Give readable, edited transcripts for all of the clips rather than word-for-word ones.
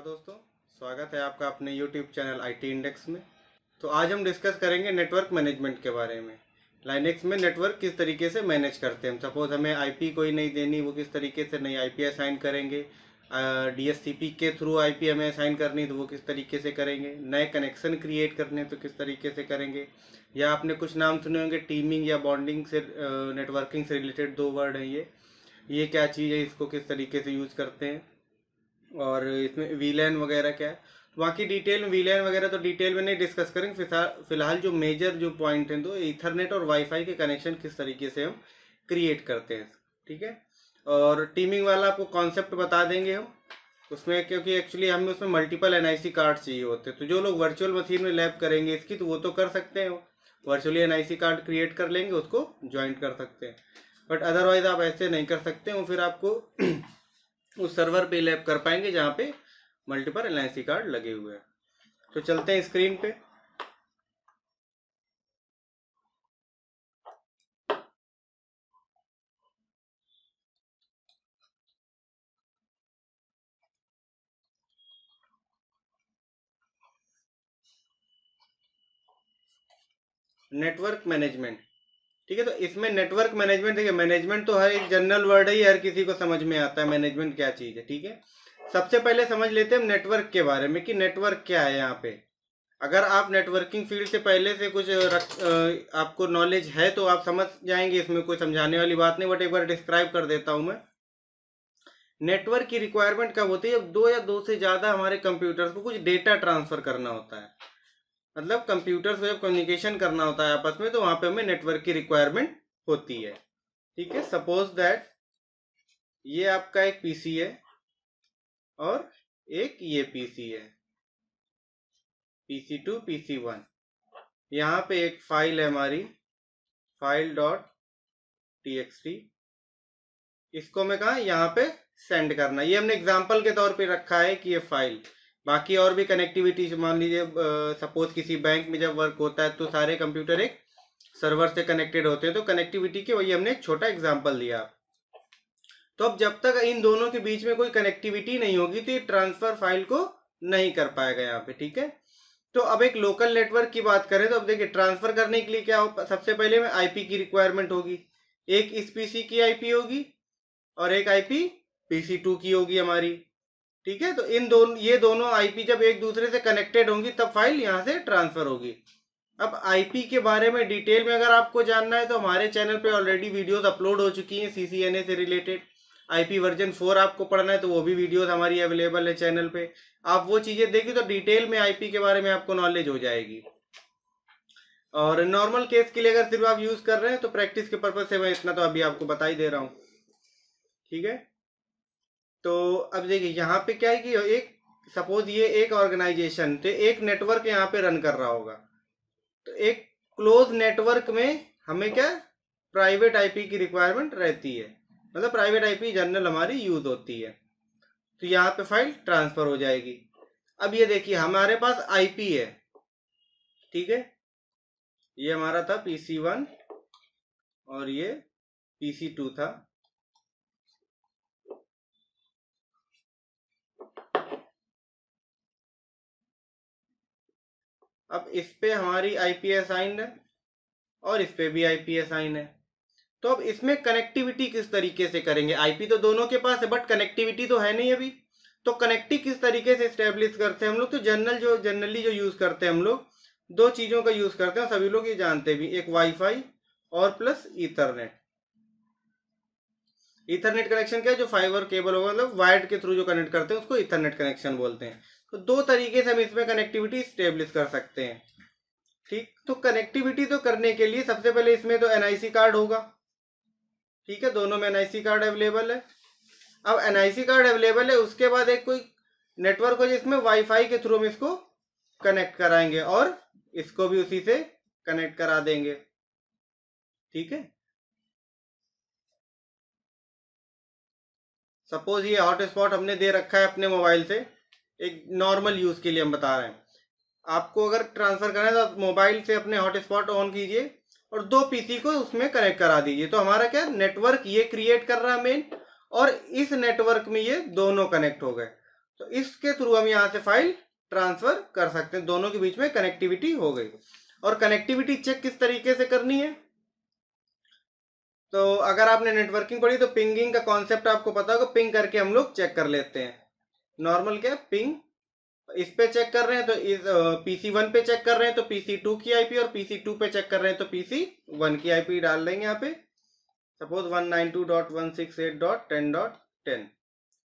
दोस्तों, स्वागत है आपका अपने YouTube चैनल IT इंडेक्स में। तो आज हम डिस्कस करेंगे नेटवर्क मैनेजमेंट के बारे में। लाइनेक्स में नेटवर्क किस तरीके से मैनेज करते हैं। सपोज हमें आईपी कोई नहीं देनी, वो किस तरीके से नई आईपी असाइन करेंगे। DHCP के थ्रू आईपी हमें असाइन करनी तो वो किस तरीके से करेंगे। नए कनेक्शन क्रिएट करने तो किस तरीके से करेंगे। या आपने कुछ नाम सुने होंगे, टीमिंग या बॉन्डिंग से नेटवर्किंग से रिलेटेड दो वर्ड हैं ये क्या चीज़ है, इसको किस तरीके से यूज़ करते हैं। और इसमें वीलैन वगैरह क्या है, बाकी डिटेल में वीलैन वगैरह तो डिटेल में नहीं डिस्कस करेंगे। फिलहाल जो मेजर जो पॉइंट हैं तो ईथरनेट और वाईफाई के कनेक्शन किस तरीके से हम क्रिएट करते हैं, ठीक है। और टीमिंग वाला आपको कॉन्सेप्ट बता देंगे हम उसमें, क्योंकि एक्चुअली हमें उसमें मल्टीपल एनआईसी कार्ड चाहिए होते हैं। तो जो लोग वर्चुअल मशीन में लैब करेंगे इसकी, तो वो तो कर सकते हैं, वर्चुअली एनआईसी कार्ड क्रिएट कर लेंगे, उसको ज्वाइंट कर सकते हैं। बट अदरवाइज आप ऐसे नहीं कर सकते हो, फिर आपको उस सर्वर पे लैब कर पाएंगे जहाँ पे मल्टीपल एनआईसी कार्ड लगे हुए हैं। तो चलते हैं स्क्रीन पे। नेटवर्क मैनेजमेंट, ठीक है। तो इसमें नेटवर्क मैनेजमेंट, देखिए मैनेजमेंट तो हर एक जनरल वर्ड है, हर किसी को समझ में आता है मैनेजमेंट क्या चीज़ है, ठीक है। सबसे पहले समझ लेते हैं हम नेटवर्क के बारे में कि नेटवर्क क्या है। यहाँ पे अगर आप नेटवर्किंग फील्ड से पहले से कुछ आपको नॉलेज है तो आप समझ जाएंगे, इसमें कोई समझाने वाली बात नहीं। बट एक बार डिस्क्राइब कर देता हूँ मैं। नेटवर्क की रिक्वायरमेंट कब होती है, जब दो या दो से ज़्यादा हमारे कंप्यूटर्स को कुछ डेटा ट्रांसफ़र करना होता है। मतलब कंप्यूटर से जब कम्युनिकेशन करना होता है आपस में, तो वहां पे हमें नेटवर्क की रिक्वायरमेंट होती है, ठीक है। सपोज दैट ये आपका एक पीसी है और एक ये पीसी है, PC2 PC1। यहाँ पे एक फाइल है हमारी, file.txt। इसको मैं कहा यहाँ पे सेंड करना, ये हमने एग्जाम्पल के तौर पे रखा है कि ये फाइल। बाकी और भी कनेक्टिविटी, मान लीजिए सपोज किसी बैंक में जब वर्क होता है तो सारे कंप्यूटर एक सर्वर से कनेक्टेड होते हैं, तो कनेक्टिविटी के वही हमने एक छोटा एग्जांपल दिया। तो अब जब तक इन दोनों के बीच में कोई कनेक्टिविटी नहीं होगी तो ये ट्रांसफर फाइल को नहीं कर पाएगा यहाँ पे, ठीक है। तो अब एक लोकल नेटवर्क की बात करें तो अब देखिए ट्रांसफर करने के लिए क्या हो, सबसे पहले में आईपी की रिक्वायरमेंट होगी। एक इस पीसी की आईपी होगी और एक आईपी PC2 की होगी हमारी, ठीक है। तो ये दोनों आईपी जब एक दूसरे से कनेक्टेड होंगी तब फाइल यहाँ से ट्रांसफर होगी। अब आईपी के बारे में डिटेल में अगर आपको जानना है तो हमारे चैनल पे ऑलरेडी वीडियोस अपलोड हो चुकी हैं CCNA से रिलेटेड। आईपी वर्जन 4 आपको पढ़ना है तो वो भी वीडियोस हमारी अवेलेबल है चैनल पे, आप वो चीज़ें देखिए तो डिटेल में आईपी के बारे में आपको नॉलेज हो जाएगी। और नॉर्मल केस के लिए अगर सिर्फ आप यूज़ कर रहे हैं तो प्रैक्टिस के पर्पज से मैं इतना तो अभी आपको बता ही दे रहा हूँ, ठीक है। तो अब देखिए यहाँ पे क्या है कि एक सपोज ये एक ऑर्गेनाइजेशन तो एक नेटवर्क यहाँ पे रन कर रहा होगा। तो एक क्लोज नेटवर्क में हमें क्या प्राइवेट आईपी की रिक्वायरमेंट रहती है, मतलब प्राइवेट आईपी जनरल हमारी यूज होती है। तो यहाँ पे फाइल ट्रांसफर हो जाएगी। अब ये देखिए हमारे पास आईपी है, ठीक है। ये हमारा था PC1 और ये PC2 था। अब इस पे हमारी आईपी असाइंड है और इस पे भी आईपी असाइन है। तो अब इसमें कनेक्टिविटी किस तरीके से करेंगे, आईपी तो दोनों के पास है बट कनेक्टिविटी तो है नहीं अभी। तो कनेक्टिव किस तरीके से स्टेब्लिश करते हैं हम लोग, तो जनरली जो यूज करते हैं हम लोग, दो चीजों का यूज करते हैं, सभी लोग ये जानते भी, एक वाईफाई और प्लस ईथरनेट। ईथरनेट कनेक्शन क्या है, जो फाइबर केबल होगा, मतलब वायर्ड के थ्रू जो कनेक्ट करते हैं उसको ईथरनेट कनेक्शन बोलते हैं। तो दो तरीके से हम इसमें कनेक्टिविटी स्टेब्लिश कर सकते हैं, ठीक। तो कनेक्टिविटी तो करने के लिए सबसे पहले इसमें तो एनआईसी कार्ड होगा, ठीक है। दोनों में एनआईसी कार्ड अवेलेबल है। अब एनआईसी कार्ड अवेलेबल है, उसके बाद एक कोई नेटवर्क हो जिसमें वाईफाई के थ्रू हम इसको कनेक्ट कराएंगे और इसको भी उसी से कनेक्ट करा देंगे, ठीक है। सपोज ये हॉटस्पॉट हमने दे रखा है अपने मोबाइल से, एक नॉर्मल यूज के लिए हम बता रहे हैं। आपको अगर ट्रांसफर करना है तो आप मोबाइल से अपने हॉटस्पॉट ऑन कीजिए और दो पीसी को उसमें कनेक्ट करा दीजिए। तो हमारा क्या नेटवर्क ये क्रिएट कर रहा है मेन, और इस नेटवर्क में ये दोनों कनेक्ट हो गए। तो इसके थ्रू हम यहाँ से फाइल ट्रांसफर कर सकते हैं, दोनों के बीच में कनेक्टिविटी हो गई। और कनेक्टिविटी चेक किस तरीके से करनी है, तो अगर आपने नेटवर्किंग पढ़ी तो पिंगिंग का कॉन्सेप्ट आपको पता होगा, पिंग करके हम लोग चेक कर लेते हैं। नॉर्मल क्या पिंग, इस पे चेक कर रहे हैं तो इस PC1 पे चेक कर रहे हैं तो PC2 की आईपी, और PC2 पे चेक कर रहे हैं तो PC1 की आईपी डाल देंगे यहाँ पे, सपोज 192.168.10.10,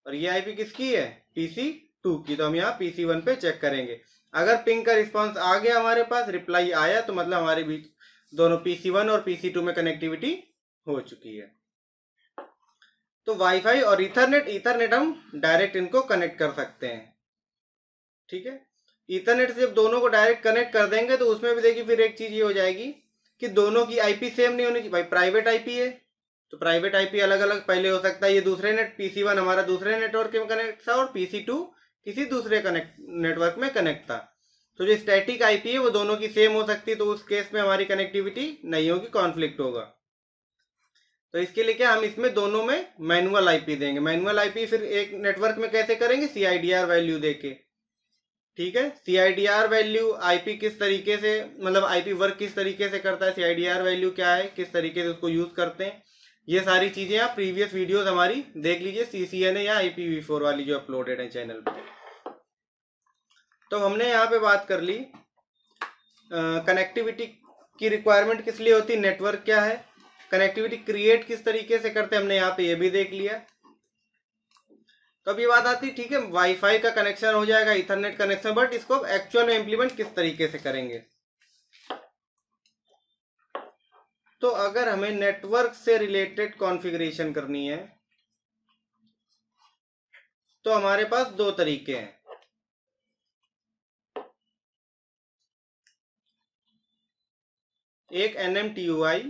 और ये आईपी किसकी है, PC2 की, तो हम यहाँ PC1 पे चेक करेंगे। अगर पिंग का रिस्पॉन्स आ गया हमारे पास, रिप्लाई आया, तो मतलब हमारे बीच दोनों PC1 और PC2 में कनेक्टिविटी हो चुकी है। तो वाईफाई और ईथरनेट हम डायरेक्ट इनको कनेक्ट कर सकते हैं, ठीक है। ईथरनेट से जब दोनों को डायरेक्ट कनेक्ट कर देंगे तो उसमें भी देखिए फिर एक चीज ये हो जाएगी कि दोनों की आईपी सेम नहीं होनी चाहिए। भाई प्राइवेट आईपी है तो प्राइवेट आईपी अलग अलग पहले हो सकता है, ये दूसरे नेट PC1 हमारा दूसरे नेटवर्क में कनेक्ट था और PC2 किसी दूसरे नेटवर्क में कनेक्ट था, तो जो स्टैटिक आईपी है वो दोनों की सेम हो सकती है, तो उस केस में हमारी कनेक्टिविटी नहीं होगी, कॉन्फ्लिक्ट होगा। तो इसके लिए क्या, हम इसमें दोनों में मैनुअल आईपी देंगे। मैनुअल आईपी फिर एक नेटवर्क में कैसे करेंगे, CIDR वैल्यू देके, ठीक है। CIDR वैल्यू आईपी किस तरीके से, मतलब आईपी वर्क किस तरीके से करता है, CIDR वैल्यू क्या है, किस तरीके से उसको यूज करते हैं, ये सारी चीजें आप प्रीवियस वीडियोस हमारी देख लीजिए, CCNA या IPv4 वाली जो अपलोडेड है चैनल पे। तो हमने यहाँ पे बात कर ली कनेक्टिविटी की रिक्वायरमेंट किस लिए होती है, नेटवर्क क्या है, कनेक्टिविटी क्रिएट किस तरीके से करते हैं, हमने यहाँ पे ये भी देख लिया। तो अब ये बात आती है, ठीक है, वाईफाई का कनेक्शन हो जाएगा, इथरनेट कनेक्शन, बट इसको एक्चुअल में इंप्लीमेंट किस तरीके से करेंगे। तो अगर हमें नेटवर्क से रिलेटेड कॉन्फ़िगरेशन करनी है तो हमारे पास दो तरीके हैं, एक NMTUI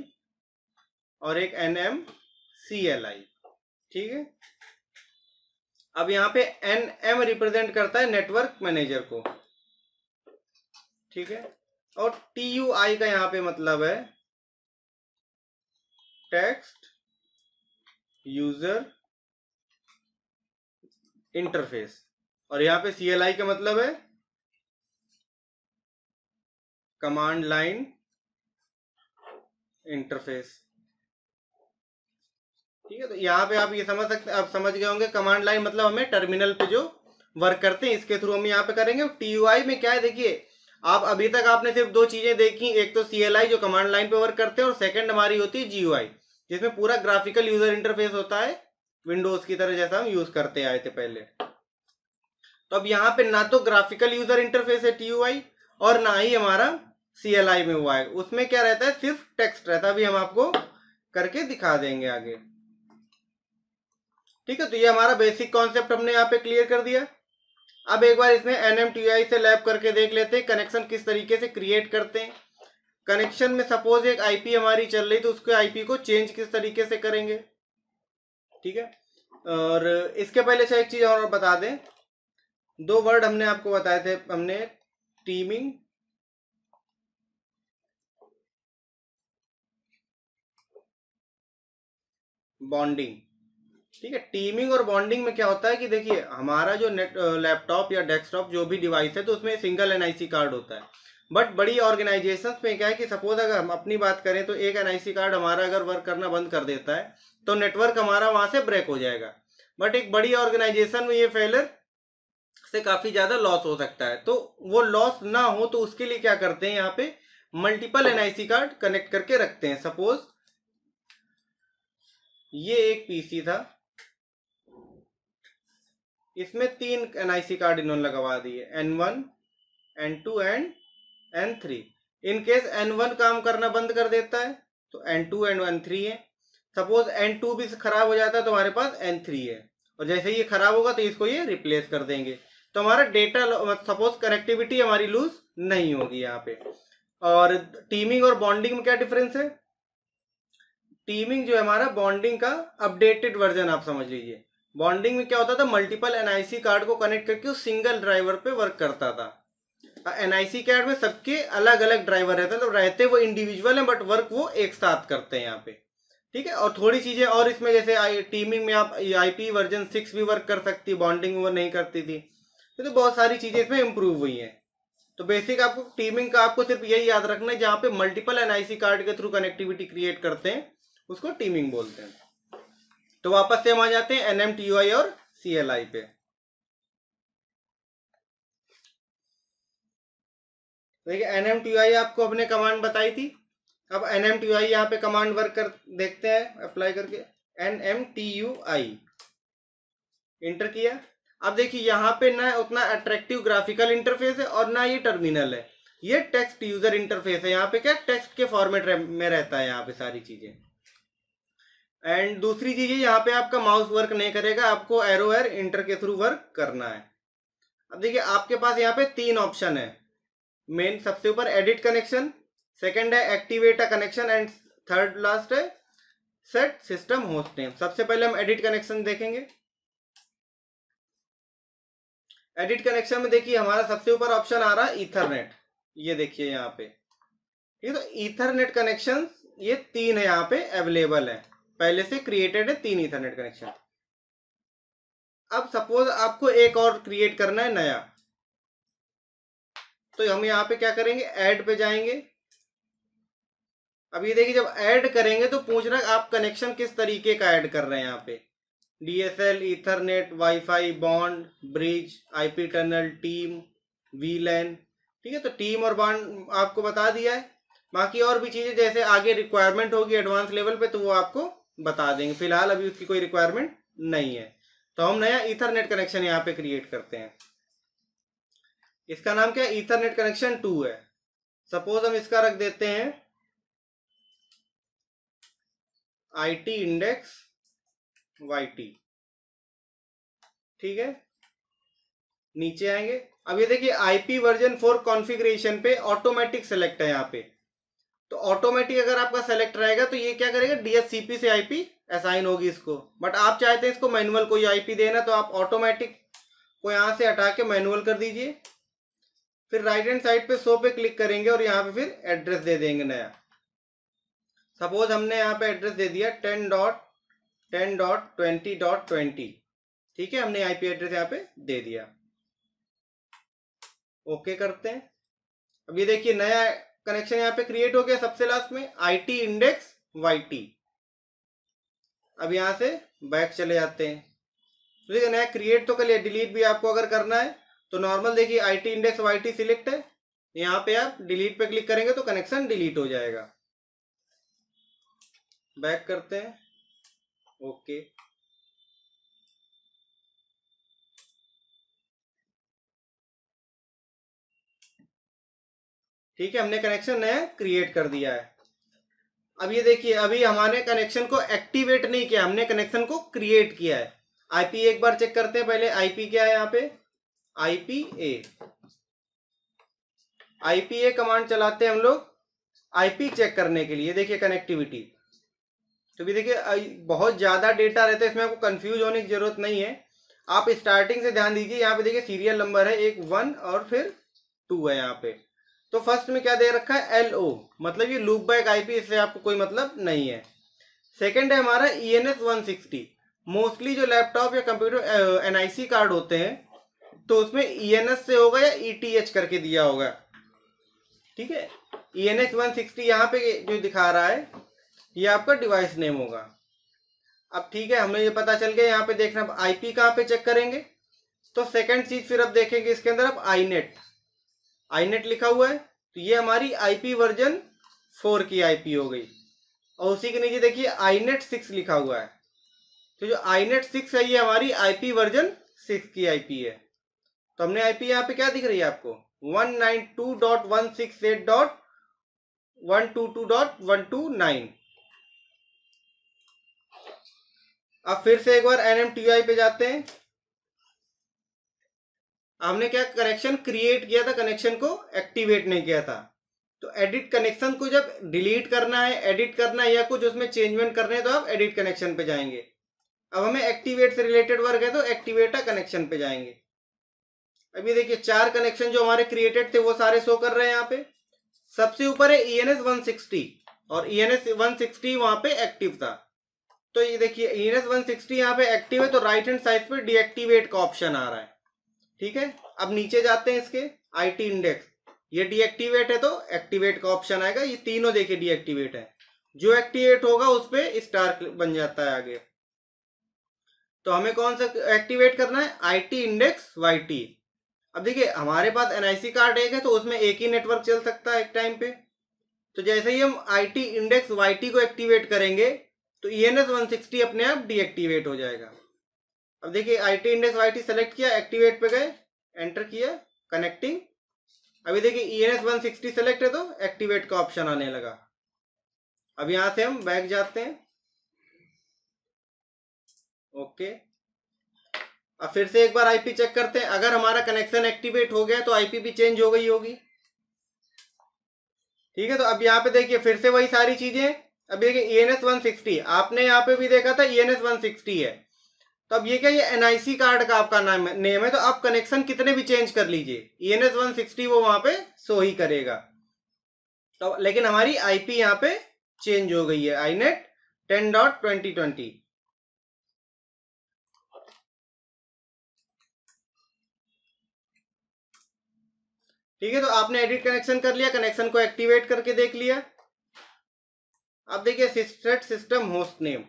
और एक NMCLI, ठीक है। अब यहाँ पे NM रिप्रेजेंट करता है नेटवर्क मैनेजर को, ठीक है, और TUI का यहाँ पे मतलब है टेक्स्ट यूजर इंटरफेस, और यहाँ पे CLI का मतलब है कमांड लाइन इंटरफेस, ठीक है। तो यहाँ पे आप ये समझ सकते, आप समझ गए होंगे कमांड लाइन मतलब हमें टर्मिनल पे जो वर्क करते हैं इसके थ्रू हम यहाँ पे करेंगे। TUI में क्या है, देखिए आप अभी तक आपने सिर्फ दो चीजें देखी, एक तो CLI जो कमांड लाइन पे वर्क करते हैं, और सेकंड हमारी होती है GUI जिसमें पूरा ग्राफिकल यूजर इंटरफेस होता है, विंडोज की तरह जैसा हम यूज करते आए थे पहले। तो अब यहाँ पे ना तो ग्राफिकल यूजर इंटरफेस है TUI और ना ही हमारा CLI में हुआ है, उसमें क्या रहता है, सिर्फ टेक्स्ट रहता है, अभी हम आपको करके दिखा देंगे आगे, ठीक है। तो ये हमारा बेसिक कॉन्सेप्ट हमने यहाँ पे क्लियर कर दिया। अब एक बार इसमें NMTUI से लैब करके देख लेते हैं कनेक्शन किस तरीके से क्रिएट करते हैं। कनेक्शन में सपोज एक आईपी हमारी चल रही तो उसके आईपी को चेंज किस तरीके से करेंगे, ठीक है। और इसके पहले से एक चीज और बता दें, दो वर्ड हमने आपको बताए थे, हमने टीमिंग बॉन्डिंग, ठीक है। टीमिंग और बॉन्डिंग में क्या होता है कि देखिए हमारा जो लैपटॉप या डेस्कटॉप जो भी डिवाइस है तो उसमें सिंगल NIC कार्ड होता है, बट बड़ी ऑर्गेनाइजेशंस में क्या है कि सपोज अगर हम अपनी बात करें तो एक NIC कार्ड हमारा अगर वर्क करना बंद कर देता है तो नेटवर्क हमारा वहां से ब्रेक हो जाएगा, बट एक बड़ी ऑर्गेनाइजेशन में ये फेलियर से काफी ज्यादा लॉस हो सकता है। तो वो लॉस ना हो तो उसके लिए क्या करते हैं, यहाँ पे मल्टीपल NIC कार्ड कनेक्ट करके रखते हैं। सपोज ये एक PC था, इसमें 3 NIC कार्ड इन्होंने लगवा दिए, N1 N2 and N3। In case N1 काम करना बंद कर देता है तो N2 एंड N3 है, सपोज N2 भी खराब हो जाता है तो हमारे पास N3 है, और जैसे ही ये खराब होगा तो इसको ये रिप्लेस कर देंगे, तो हमारा डेटा सपोज कनेक्टिविटी हमारी लूज नहीं होगी यहाँ पे। और टीमिंग और बॉन्डिंग में क्या डिफरेंस है, टीमिंग जो है हमारा बॉन्डिंग का अपडेटेड वर्जन आप समझ लीजिए। बॉन्डिंग में क्या होता था, मल्टीपल NIC कार्ड को कनेक्ट करके उस सिंगल ड्राइवर पे वर्क करता था। NIC कार्ड में सबके अलग अलग ड्राइवर रहते हैं, तो रहते वो इंडिविजुअल हैं बट वर्क वो एक साथ करते हैं यहाँ पे, ठीक है। और थोड़ी चीजें और इसमें, जैसे टीमिंग में आप IP वर्जन 6 भी वर्क कर सकती है, बॉन्डिंग वो नहीं करती थी, तो बहुत सारी चीजें इसमें इम्प्रूव हुई हैं। तो बेसिक आपको टीमिंग का आपको सिर्फ यही याद रखना है, जहाँ पे मल्टीपल NIC कार्ड के थ्रू कनेक्टिविटी क्रिएट करते हैं उसको टीमिंग बोलते हैं। तो वापस से हम आ जाते हैं NMTUI और CLI पे। देखिए NMTUI आपको अपने कमांड बताई थी। अब NMTUI यहाँ पे कमांड वर्क कर देखते हैं अप्लाई करके। NMTUI इंटर किया। अब देखिए यहाँ पे ना उतना अट्रैक्टिव ग्राफिकल इंटरफेस है और ना ये टर्मिनल है, ये टेक्स्ट यूजर इंटरफेस है। यहाँ पे क्या टेक्स्ट के फॉर्मेट में रहता है यहाँ पे सारी चीजें। एंड दूसरी चीज यहाँ पे आपका माउस वर्क नहीं करेगा, आपको एरो एयर इंटर के थ्रू वर्क करना है। अब देखिए आपके पास यहाँ पे 3 ऑप्शन है। मेन सबसे ऊपर एडिट कनेक्शन, सेकंड है activate a connection and third last है सेट सिस्टम होस्ट नेम। सबसे पहले हम एडिट कनेक्शन देखेंगे। एडिट कनेक्शन में देखिए हमारा सबसे ऊपर ऑप्शन आ रहा है ईथरनेट, ये देखिए यहाँ पे। ठीक है, तो ईथरनेट कनेक्शन ये 3 है यहाँ पे अवेलेबल है, पहले से क्रिएटेड है 3 ईथरनेट कनेक्शन। अब सपोज आपको एक और क्रिएट करना है नया, तो हम यहाँ पे क्या करेंगे, ऐड पे जाएंगे। अब ये देखिए जब ऐड करेंगे तो पूछ रहा है आप कनेक्शन किस तरीके का ऐड कर रहे हैं। यहाँ पे DSL, Ethernet, wifi, bond, bridge, IP tunnel, team, VLAN। ठीक है, तो टीम और बॉन्ड आपको बता दिया है। बाकी और भी चीजें जैसे आगे रिक्वायरमेंट होगी एडवांस लेवल पे तो वो आपको बता देंगे, फिलहाल अभी उसकी कोई रिक्वायरमेंट नहीं है। तो हम नया ईथरनेट कनेक्शन यहाँ पे क्रिएट करते हैं। इसका नाम क्या है, ईथरनेट कनेक्शन 2 है। सपोज हम इसका रख देते हैं IT इंडेक्स YT। ठीक है, नीचे आएंगे। अब ये देखिए IP वर्जन 4 कॉन्फ़िगरेशन पे ऑटोमेटिक सेलेक्ट है यहाँ पे। तो ऑटोमेटिक अगर आपका सेलेक्ट रहेगा तो ये क्या करेगा, DHCP से IP असाइन होगी इसको। बट आप चाहते हैं इसको मैनुअल कोई IP देना, तो आप ऑटोमेटिक को यहाँ से हटा के मैनुअल कर दीजिए। फिर राइट हैंड साइड पे 100 पे क्लिक करेंगे और यहाँ पे फिर एड्रेस दे देंगे नया। सपोज हमने यहाँ पे एड्रेस दे दिया 10.10.20.20। ठीक है, हमने IP एड्रेस यहाँ पे दे दिया। ओके करते हैं। अब ये देखिए नया कनेक्शन यहाँ पे क्रिएट हो गया सबसे लास्ट में, IT इंडेक्स YT। अब यहाँ से बैक चले जाते हैं। तो देखिए नया क्रिएट तो कर लिया, डिलीट भी आपको अगर करना है तो नॉर्मल देखिए IT इंडेक्स YT सिलेक्ट है, यहाँ पे आप डिलीट पे क्लिक करेंगे तो कनेक्शन डिलीट हो जाएगा। बैक करते हैं, ओके। ठीक है, हमने कनेक्शन नया क्रिएट कर दिया है। अब ये देखिए अभी हमारे कनेक्शन को एक्टिवेट नहीं किया, हमने कनेक्शन को क्रिएट किया है। IP एक बार चेक करते हैं पहले, IP क्या है यहाँ पे, IPA कमांड चलाते हैं हम लोग IP चेक करने के लिए। देखिए कनेक्टिविटी, तो भी देखिए बहुत ज्यादा डेटा रहता है इसमें, आपको कंफ्यूज होने की जरूरत नहीं है। आप स्टार्टिंग से ध्यान दीजिए, यहाँ पे देखिए सीरियल नंबर है, एक 1 और फिर 2 है यहाँ पे। तो फर्स्ट में क्या दे रखा है, LO, मतलब ये लूप बैक IP, इससे आपको कोई मतलब नहीं है। सेकंड है हमारा ENS 160। मोस्टली जो लैपटॉप या कंप्यूटर NIC कार्ड होते हैं तो उसमें ENS से होगा या ETH करके दिया होगा। ठीक है, ENS 160 यहाँ पे जो दिखा रहा है ये आपका डिवाइस नेम होगा। अब ठीक है, हमें ये पता चल गया। यहाँ पे देखना अब IP कहाँ पे चेक करेंगे, तो सेकंड चीज फिर अब देखेंगे इसके अंदर, अब iNet लिखा हुआ है, तो ये हमारी IP वर्जन 4 की IP हो गई। और उसी के नीचे देखिए iNet 6 लिखा हुआ है, तो जो iNet 6 है ये हमारी IP वर्जन 6 की IP है। तो हमने IP यहाँ पे क्या दिख रही है आपको, 192.168.122.129। अब फिर से एक बार NMTUI पे जाते हैं। हमने क्या कनेक्शन क्रिएट किया था, कनेक्शन को एक्टिवेट नहीं किया था। तो एडिट कनेक्शन को जब डिलीट करना है, एडिट करना है या कुछ उसमें चेंजमेंट करने हैं तो आप एडिट कनेक्शन पे जाएंगे। अब हमें एक्टिवेट से रिलेटेड वर्क है तो एक्टिवेट कनेक्शन पे जाएंगे। अभी देखिए 4 कनेक्शन जो हमारे क्रिएटेड थे वो सारे शो कर रहे हैं यहाँ पे। सबसे ऊपर है ENS 160, और ENS 160 वहां पे एक्टिव था। तो ये देखिए ENS 160 यहाँ पे एक्टिव है, तो राइट हैंड साइड पे डीएक्टिवेट का ऑप्शन आ रहा है। ठीक है, अब नीचे जाते हैं इसके IT इंडेक्स, ये डीएक्टिवेट है तो एक्टिवेट का ऑप्शन आएगा। ये तीनों देखिए डीएक्टिवेट है, जो एक्टिवेट होगा उस पर स्टार बन जाता है आगे। तो हमें कौन सा एक्टिवेट करना है? IT index YT। अब देखिए हमारे पास NIC कार्ड एक है तो उसमें एक ही नेटवर्क चल सकता है एक टाइम पे। तो जैसे ही हम IT इंडेक्स YT को एक्टिवेट करेंगे तो ENS 160 अपने आप डीएक्टिवेट हो जाएगा। अब देखिए IT इंडेक्स YT सेलेक्ट किया, एक्टिवेट पे गए, एंटर किया, कनेक्टिंग। अभी देखिए ENS 160 सेलेक्ट है तो एक्टिवेट का ऑप्शन आने लगा। अब यहां से हम बैक जाते हैं, ओके। अब फिर से एक बार आईपी चेक करते हैं, अगर हमारा कनेक्शन एक्टिवेट हो गया तो आईपी भी चेंज हो गई होगी। ठीक है, तो अब यहाँ पे देखिए फिर से वही सारी चीजें। अब देखिए ENS 160 आपने यहाँ पे भी देखा था ENS 160 है, तो अब ये क्या, ये NIC कार्ड का आपका नेम है, तो आप कनेक्शन कितने भी चेंज कर लीजिए ENS 160 वो वहां पे शो ही करेगा। तो लेकिन हमारी आईपी यहाँ पे चेंज हो गई है, inet 10.2020। ठीक है, तो आपने एडिट कनेक्शन कर लिया, कनेक्शन को एक्टिवेट करके देख लिया। अब देखिए सेट सिस्टम होस्ट नेम,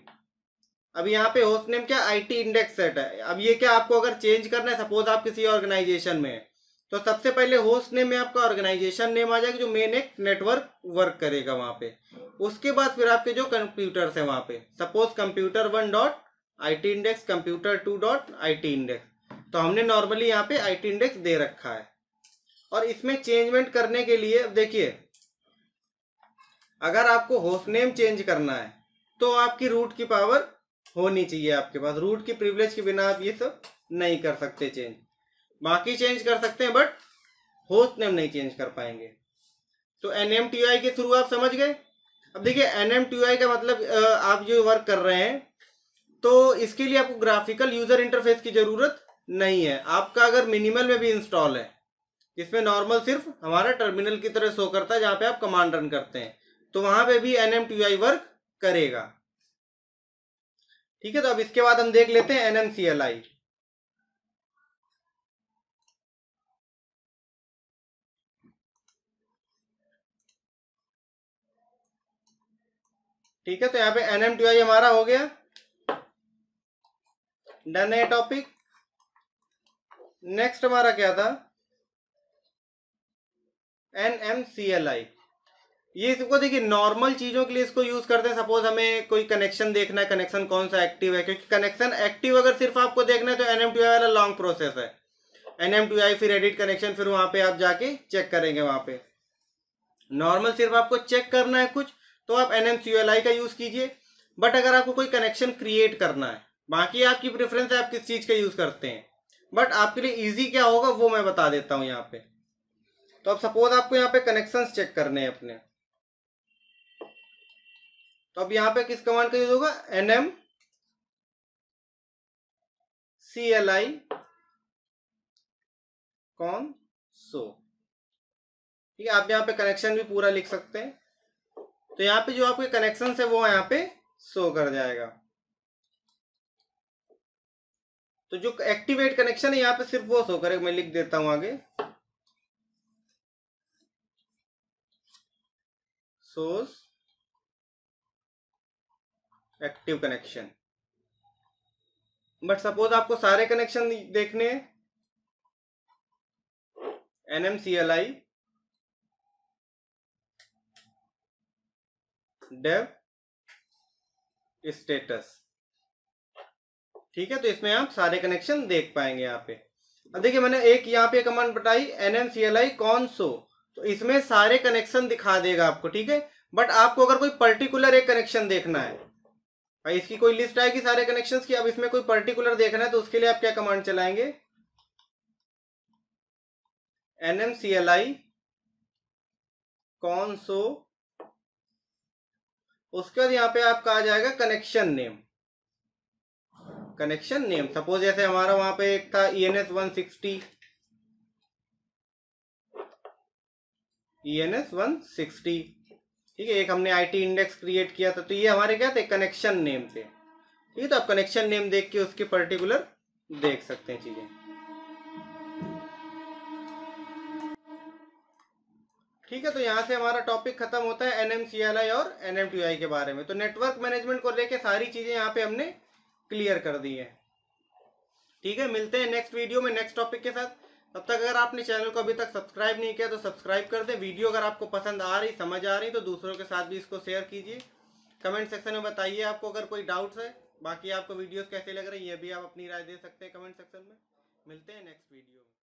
अब यहाँ पे होस्ट नेम क्या, IT इंडेक्स सेट है। अब ये क्या आपको अगर चेंज करना है, सपोज आप किसी ऑर्गेनाइजेशन में है, तो सबसे पहले होस्ट नेम में आपका ऑर्गेनाइजेशन नेम आ जाएगा जो मेन एक नेटवर्क वर्क करेगा वहां पे। उसके बाद फिर आपके जो कंप्यूटर्स है वहां पे, suppose computer 1.IT index, computer 2.IT index, तो हमने नॉर्मली यहाँ पे IT इंडेक्स दे रखा है। और इसमें चेंजमेंट करने के लिए देखिए, अगर आपको होस्ट नेम चेंज करना है तो आपकी रूट की पावर होनी चाहिए आपके पास, रूट की प्रिविलेज के बिना आप ये सब नहीं कर सकते चेंज। बाकी चेंज कर सकते हैं बट होस्ट नेम नहीं चेंज कर पाएंगे। तो NMTUI के थ्रू आप समझ गए। अब देखिए NMTUI का मतलब आप जो वर्क कर रहे हैं तो इसके लिए आपको ग्राफिकल यूजर इंटरफेस की जरूरत नहीं है। आपका अगर मिनिमल में भी इंस्टॉल है, इसमें नॉर्मल सिर्फ हमारा टर्मिनल की तरह शो करता है जहां पे आप कमांड रन करते हैं, तो वहां पे भी NMTUI वर्क करेगा। ठीक है, तो अब इसके बाद हम देख लेते हैं NMCLI। ठीक है, तो यहाँ पे NMTUI हमारा हो गया, डन है टॉपिक। नेक्स्ट हमारा क्या था, NMCLI। ये इसको देखिए नॉर्मल चीजों के लिए इसको यूज करते हैं। सपोज हमें कोई कनेक्शन देखना है, कनेक्शन कौन सा एक्टिव है, क्योंकि कनेक्शन एक्टिव अगर सिर्फ आपको देखना है तो NMTUI वाला लॉन्ग प्रोसेस है। NMTUI फिर एडिट कनेक्शन, फिर वहां पे आप जाके चेक करेंगे। वहां पे नॉर्मल सिर्फ आपको चेक करना है कुछ, तो आप NMCLI का यूज कीजिए। बट अगर आपको कोई कनेक्शन क्रिएट करना है, बाकी आपकी प्रेफरेंस है आप किस चीज का यूज करते हैं, बट आपके लिए इजी क्या होगा वो मैं बता देता हूं यहाँ पे। तो अब सपोज आपको यहाँ पे कनेक्शंस चेक करने हैं अपने, तो अब यहाँ पे किस कमांड का यूज होगा, NMCLI console। ठीक है, आप यहाँ पे कनेक्शन भी पूरा लिख सकते हैं, तो यहाँ पे जो आपके कनेक्शन है वो यहाँ पे शो कर जाएगा। तो जो एक्टिवेट कनेक्शन है यहाँ पे सिर्फ वो शो करेगा। मैं लिख देता हूं आगे, source active connection. But suppose आपको सारे कनेक्शन देखने हैं, NMCLI डेव स्टेटस। ठीक है, तो इसमें आप सारे कनेक्शन देख पाएंगे यहाँ पे। अब देखिए मैंने एक यहाँ पे कमांड बताई NMCLI console, तो इसमें सारे कनेक्शन दिखा देगा आपको। ठीक है, बट आपको अगर कोई पर्टिकुलर एक कनेक्शन देखना है, भाई इसकी कोई लिस्ट आएगी सारे कनेक्शंस की, अब इसमें कोई पर्टिकुलर देखना है तो उसके लिए आप क्या कमांड चलाएंगे, NMCLI console, उसके बाद यहाँ पे आपका आ जाएगा connection name. Connection name suppose जैसे हमारा वहां पे एक था ENS 160, ठीक है। एक हमने आईटी इंडेक्स क्रिएट किया था, तो ये हमारे क्या थे, कनेक्शन नेम थे। ठीक है, तो आप कनेक्शन नेम देख के उसके पर्टिकुलर देख सकते हैं चीजें। ठीक है, तो यहाँ से हमारा टॉपिक खत्म होता है NMCLI और NMTI के बारे में। तो नेटवर्क मैनेजमेंट को लेके सारी चीजें यहाँ पे हमने क्लियर कर दी है। ठीक है, मिलते हैं नेक्स्ट वीडियो में नेक्स्ट टॉपिक के साथ। तब तक अगर आपने चैनल को अभी तक सब्सक्राइब नहीं किया तो सब्सक्राइब कर दें। वीडियो अगर आपको पसंद आ रही, समझ आ रही, तो दूसरों के साथ भी इसको शेयर कीजिए। कमेंट सेक्शन में बताइए आपको अगर कोई डाउट्स है। बाकी आपको वीडियोस कैसे लग रही है ये भी आप अपनी राय दे सकते हैं कमेंट सेक्शन में। मिलते हैं नेक्स्ट वीडियो में।